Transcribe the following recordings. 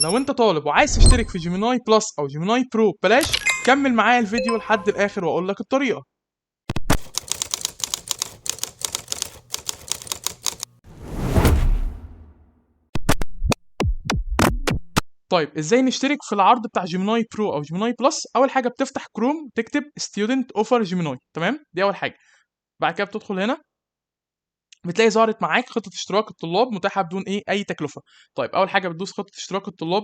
لو انت طالب وعايز تشترك في جيميناي بلس او جيميناي برو ببلاش، كمل معايا الفيديو لحد الاخر واقول لك الطريقه. طيب ازاي نشترك في العرض بتاع جيميناي برو او جيميناي بلس؟ اول حاجه بتفتح كروم تكتب ستودنت اوفر جيميناي، تمام؟ دي اول حاجه. بعد كده بتدخل هنا، بتلاقي ظهرت معاك خطه اشتراك الطلاب متاحه بدون اي تكلفه. طيب اول حاجه بتدوس خطه اشتراك الطلاب،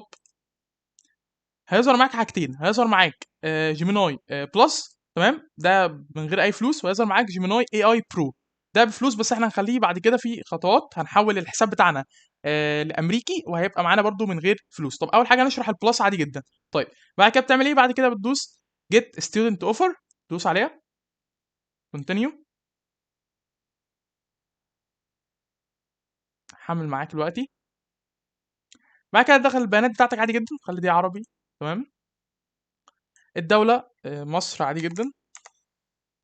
هيظهر معاك حاجتين. هيظهر معاك جيميناي بلس، تمام، ده من غير اي فلوس، وهيظهر معاك جيميناي اي اي برو، ده بفلوس، بس احنا هنخليه بعد كده في خطوات هنحول الحساب بتاعنا لامريكي، وهيبقى معانا برده من غير فلوس. طب اول حاجه نشرح البلس عادي جدا. طيب بعد كده بتعمل ايه؟ بعد كده بتدوس جيت ستودنت اوفر، دوس عليها، كونتينيو، حمل معاك دلوقتي. بعد كده تدخل البيانات بتاعتك عادي جدا، خلي دي عربي، تمام. الدوله مصر عادي جدا،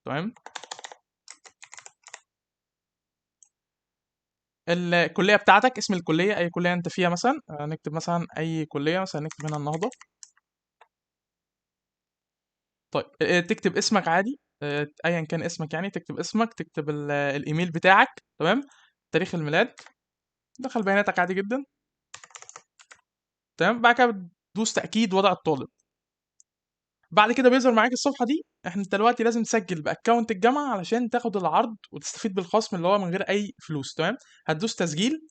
تمام. الكليه بتاعتك، اسم الكليه، اي كليه انت فيها مثلا، نكتب مثلا اي كليه، مثلا نكتب هنا النهضه. طيب تكتب اسمك عادي، ايا كان اسمك، يعني تكتب اسمك، تكتب الايميل بتاعك، تمام، تاريخ الميلاد، دخل بياناتك عادي جدا، تمام. بعد كده بتدوس تاكيد وضع الطالب. بعد كده بيظهر معاك الصفحه دي. احنا انت دلوقتي لازم تسجل باكونت الجامعه علشان تاخد العرض وتستفيد بالخصم اللي هو من غير اي فلوس، تمام. هتدوس تسجيل.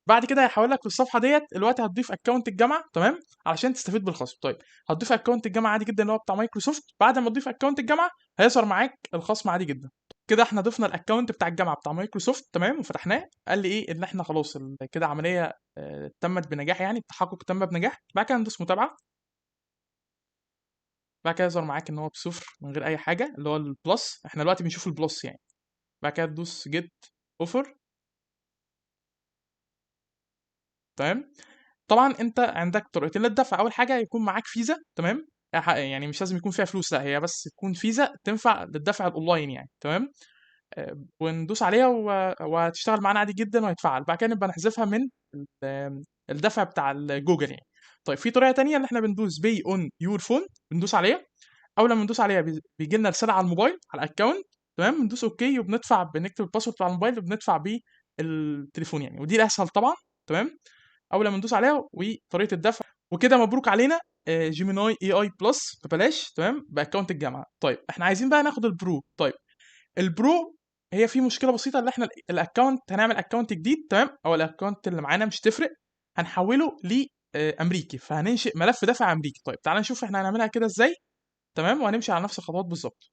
بعد كده هيحولك للصفحه ديت. دلوقتي هتضيف اكونت الجامعه، تمام، علشان تستفيد بالخصم. طيب هتضيف اكونت الجامعه عادي جدا اللي هو بتاع مايكروسوفت. بعد ما تضيف اكونت الجامعه هيظهر معاك الخصم عادي جدا. كده احنا ضفنا الاكونت بتاع الجامعه بتاع مايكروسوفت، تمام، وفتحناه. قال لي ايه؟ ان احنا خلاص كده عمليه تمت بنجاح، يعني التحقق تم بنجاح. بعد كده ندوس متابعه. بعد كده يظهر معاك ان هو بصفر من غير اي حاجه، اللي هو البلس، احنا دلوقتي بنشوف البلس يعني. بعد كده تدوس جيت اوفر، تمام. طبعا انت عندك طريقتين للدفع. اول حاجه يكون معاك فيزا، تمام، يعني مش لازم يكون فيها فلوس، لا، هي بس تكون فيزا تنفع للدفع الاونلاين يعني، تمام. وندوس عليها وهتشتغل معانا عادي جدا وهيتفعل. بعد كده نبقى نحذفها من الدفع بتاع الجوجل يعني. طيب في طريقه تانية، اللي احنا بندوس باي اون يور فون، بندوس عليها. اول لما ندوس عليها بيجي لنا رساله على الموبايل على الاكونت، تمام. بندوس اوكي وبندفع، بنكتب الباسورد بتاع الموبايل وبندفع بيه التليفون يعني، ودي الاسهل طبعا، تمام. اول ما ندوس عليها وطريقه الدفع. وكده مبروك علينا جيميناي اي اي بلس ببلاش، تمام، باكونت الجامعه. طيب احنا عايزين بقى ناخد البرو. طيب البرو هي في مشكله بسيطه، اللي احنا الاكونت هنعمل اكونت جديد، تمام، او الاكونت اللي معانا مش تفرق، هنحوله ل امريكي، فهننشئ ملف دفع امريكي. طيب تعالى نشوف احنا هنعملها كده ازاي، تمام، وهنمشي على نفس الخطوات بالظبط.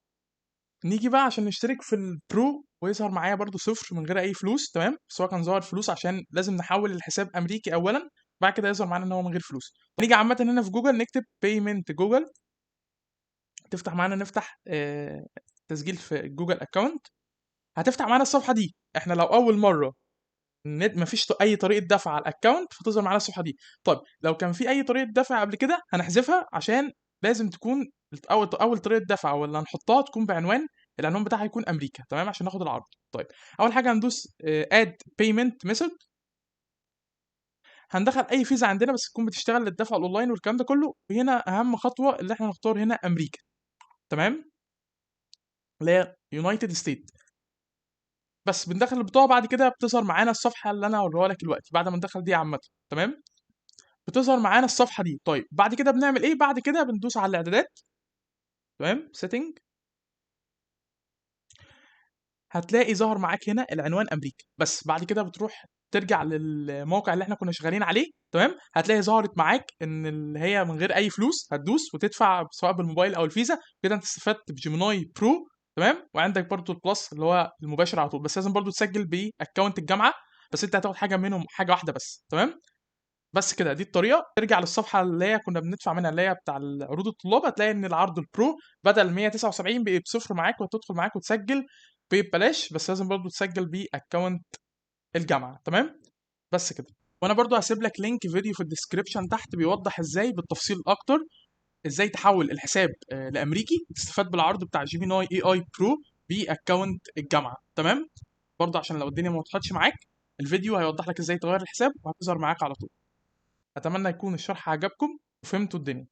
نيجي بقى عشان نشترك في البرو، ويظهر معايا برضو صفر من غير اي فلوس، تمام، بس هو كان ظاهر فلوس عشان لازم نحول الحساب امريكي اولا. بعد كده يظهر معانا ان هو من غير فلوس. نيجي عامه هنا في جوجل نكتب بيمنت جوجل، تفتح معانا، نفتح تسجيل في جوجل اكونت. هتفتح معانا الصفحه دي. احنا لو اول مره مفيش اي طريقه دفع على الاكونت، فتظهر معانا الصفحه دي. طيب لو كان في اي طريقه دفع قبل كده هنحذفها، عشان لازم تكون اول طريقه دفع واللي هنحطها تكون بعنوان، العنوان بتاعها يكون امريكا، تمام، عشان ناخد العرض. طيب اول حاجه هندوس اد بيمنت ميثود. هندخل اي فيزا عندنا بس تكون بتشتغل للدفع الاونلاين والكلام ده كله. وهنا اهم خطوه اللي احنا نختار هنا امريكا، تمام، اللي هي يونايتد ستيت. بس بندخل البطاقه. بعد كده بتظهر معانا الصفحه اللي انا هوريها لك دلوقتي. بعد ما ندخل دي عامه، تمام، بتظهر معانا الصفحه دي. طيب بعد كده بنعمل ايه؟ بعد كده بندوس على الاعدادات، تمام، سيتنج. هتلاقي ظهر معاك هنا العنوان امريكا. بس بعد كده بتروح ترجع للموقع اللي احنا كنا شغالين عليه، تمام. هتلاقي ظهرت معاك ان اللي هي من غير اي فلوس، هتدوس وتدفع سواء بالموبايل او الفيزا. كده انت استفدت بجيميناي برو، تمام. وعندك برضو البلس اللي هو المباشر على طول، بس لازم برضو تسجل باكونت الجامعه. بس انت هتاخد حاجه منهم، حاجه واحده بس، تمام. بس كده دي الطريقه. ترجع للصفحه اللي هي كنا بندفع منها، اللي هي بتاع عروض الطلاب. هتلاقي ان العرض البرو بدل 179 بقى بصفر معاك، وتدخل معاك وتسجل ببلاش. بس لازم برضو تسجل باكونت الجامعه، تمام. بس كده. وانا برضو هسيب لك لينك فيديو في الديسكريبشن تحت بيوضح ازاي بالتفصيل اكتر ازاي تحول الحساب لامريكي وتستفاد بالعرض بتاع جيميناي اي اي برو باكونت الجامعه، تمام. برضو عشان لو الدنيا ما وضحتش معاك، الفيديو هيوضح لك ازاي تغير الحساب وهتظهر معاك على طول. اتمنى يكون الشرح عجبكم وفهمتوا الدنيا.